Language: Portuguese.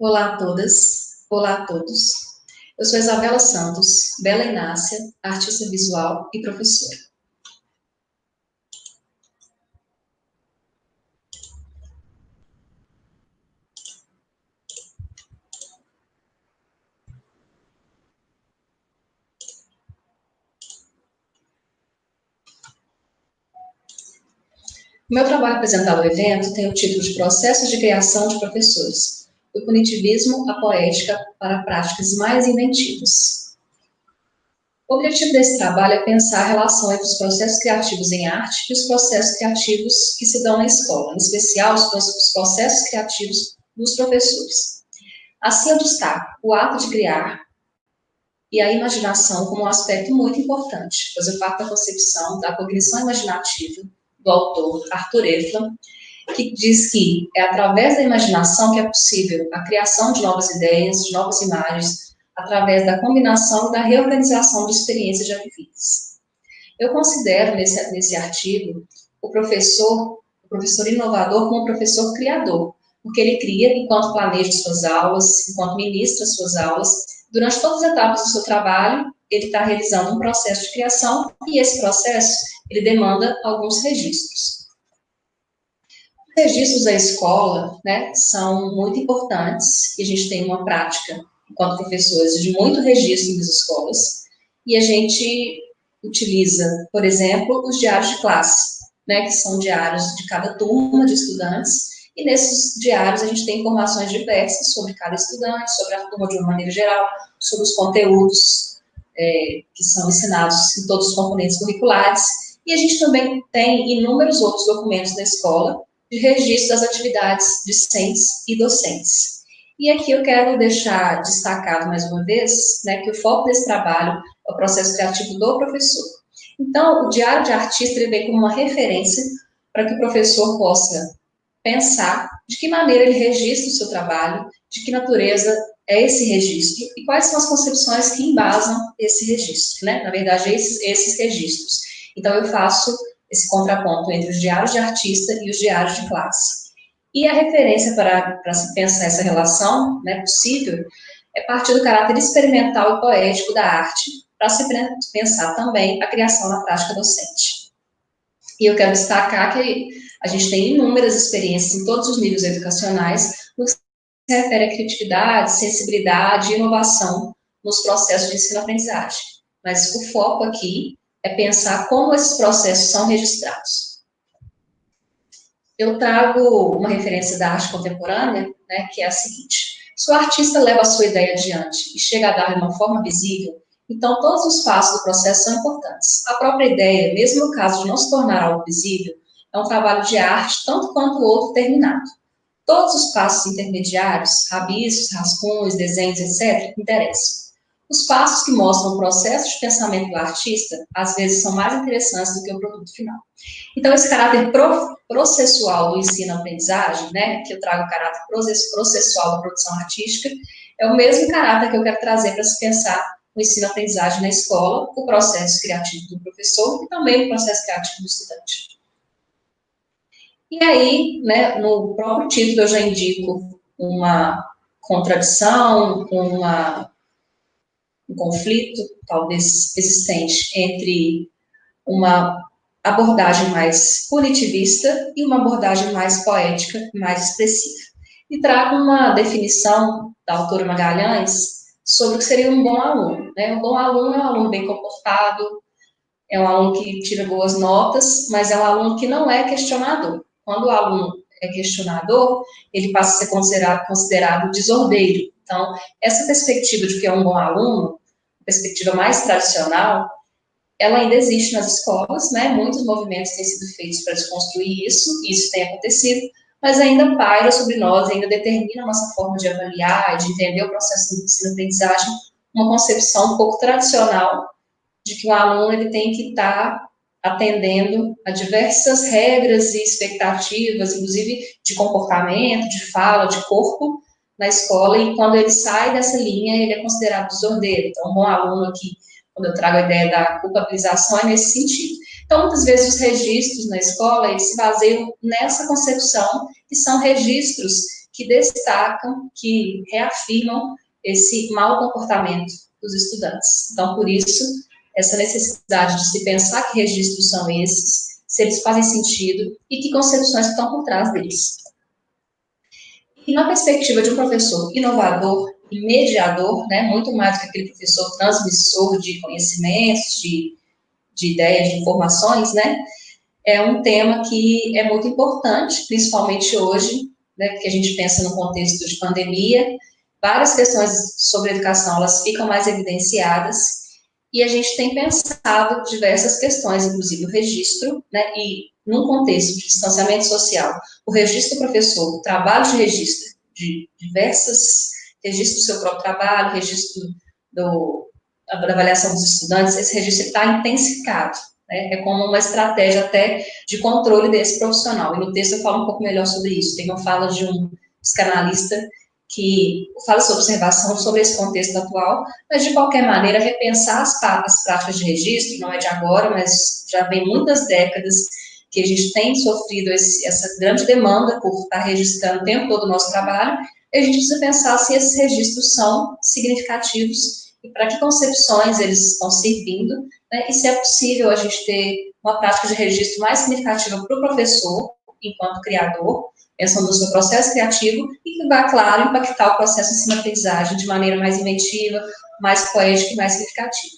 Olá a todas, olá a todos. Eu sou Isabela Santos, Bela Inácia, artista visual e professora. O meu trabalho apresentado ao evento tem o título de Processos de Criação de Professores, do punitivismo à poética para práticas mais inventivas. O objetivo desse trabalho é pensar a relação entre os processos criativos em arte e os processos criativos que se dão na escola, em especial os processos criativos dos professores. Assim, eu destaco o ato de criar e a imaginação como um aspecto muito importante, pois eu parto da concepção da cognição imaginativa do autor Arthur Eflin, que diz que é através da imaginação que é possível a criação de novas ideias, de novas imagens, através da combinação e da reorganização de experiências já vividas. Eu considero nesse artigo o professor inovador como um professor criador, porque ele cria enquanto planeja suas aulas, enquanto ministra suas aulas. Durante todas as etapas do seu trabalho, ele está realizando um processo de criação e esse processo, ele demanda alguns registros. Os registros da escola, né, são muito importantes, e a gente tem uma prática, enquanto professores, de muito registro nas escolas, e a gente utiliza, por exemplo, os diários de classe, né, que são diários de cada turma de estudantes, e nesses diários a gente tem informações diversas sobre cada estudante, sobre a turma de uma maneira geral, sobre os conteúdos que são ensinados em todos os componentes curriculares, e a gente também tem inúmeros outros documentos da escola de registro das atividades discentes e docentes. E aqui eu quero deixar destacado mais uma vez, né, que o foco desse trabalho é o processo criativo do professor. Então, o Diário de Artista ele vem como uma referência para que o professor possa pensar de que maneira ele registra o seu trabalho, de que natureza é esse registro e quais são as concepções que embasam esse registro, né? Na verdade, esses registros. Então, eu faço esse contraponto entre os diários de artista e os diários de classe. E a referência para se pensar essa relação, né, possível, é partir do caráter experimental e poético da arte, para se pensar também a criação na prática docente. E eu quero destacar que a gente tem inúmeras experiências em todos os níveis educacionais, no que se refere à criatividade, sensibilidade e inovação nos processos de ensino-aprendizagem. Mas o foco aqui é pensar como esses processos são registrados. Eu trago uma referência da arte contemporânea, né, que é a seguinte: se o artista leva a sua ideia adiante e chega a dar uma forma visível, então todos os passos do processo são importantes. A própria ideia, mesmo no caso de não se tornar algo visível, é um trabalho de arte tanto quanto o outro terminado. Todos os passos intermediários, rabiscos, rascunhos, desenhos, etc., interessam. Os passos que mostram o processo de pensamento do artista, às vezes, são mais interessantes do que o produto final. Então, esse caráter processual do ensino-aprendizagem, né, que eu trago o caráter processual da produção artística, é o mesmo caráter que eu quero trazer para se pensar o ensino-aprendizagem na escola, o processo criativo do professor e também o processo criativo do estudante. E aí, né, no próprio título eu já indico uma contradição, um conflito, talvez existente, entre uma abordagem mais punitivista e uma abordagem mais poética, mais expressiva. E trago uma definição da autora Magalhães sobre o que seria um bom aluno. Né? Um bom aluno é um aluno bem comportado, é um aluno que tira boas notas, mas é um aluno que não é questionador. Quando o aluno é questionador, ele passa a ser considerado desordeiro. Então, essa perspectiva de que é um bom aluno, perspectiva mais tradicional, ela ainda existe nas escolas, né? Muitos movimentos têm sido feitos para desconstruir isso tem acontecido, mas ainda paira sobre nós, ainda determina a nossa forma de avaliar, de entender o processo de ensino-aprendizagem, uma concepção um pouco tradicional de que o aluno ele tem que estar atendendo a diversas regras e expectativas, inclusive de comportamento, de fala, de corpo, na escola, e quando ele sai dessa linha, ele é considerado desordeiro. Então, um bom aluno aqui, quando eu trago a ideia da culpabilização, é nesse sentido. Então, muitas vezes, os registros na escola, eles se baseiam nessa concepção, que são registros que destacam, que reafirmam esse mau comportamento dos estudantes. Então, por isso, essa necessidade de se pensar que registros são esses, se eles fazem sentido e que concepções estão por trás deles. E na perspectiva de um professor inovador e mediador, né, muito mais do que aquele professor transmissor de conhecimentos, de ideias, de informações, né, é um tema que é muito importante, principalmente hoje, né, porque a gente pensa no contexto de pandemia, várias questões sobre educação, elas ficam mais evidenciadas, e a gente tem pensado diversas questões, inclusive o registro, né, e num contexto de distanciamento social, o registro do professor, o trabalho de registro de diversas, registro do seu próprio trabalho, registro da avaliação dos estudantes, esse registro está intensificado, né, é como uma estratégia até de controle desse profissional, e no texto eu falo um pouco melhor sobre isso, tem uma fala de um psicanalista que fala sobre observação, sobre esse contexto atual, mas, de qualquer maneira, repensar as práticas de registro, não é de agora, mas já vem muitas décadas que a gente tem sofrido essa grande demanda por estar registrando o tempo todo o nosso trabalho, e a gente precisa pensar se esses registros são significativos e para que concepções eles estão servindo, né, e se é possível a gente ter uma prática de registro mais significativa para o professor, enquanto criador, pensando no seu processo criativo, e que vai, claro, impactar o processo de ensino-aprendizagem de maneira mais inventiva, mais poética e mais significativa.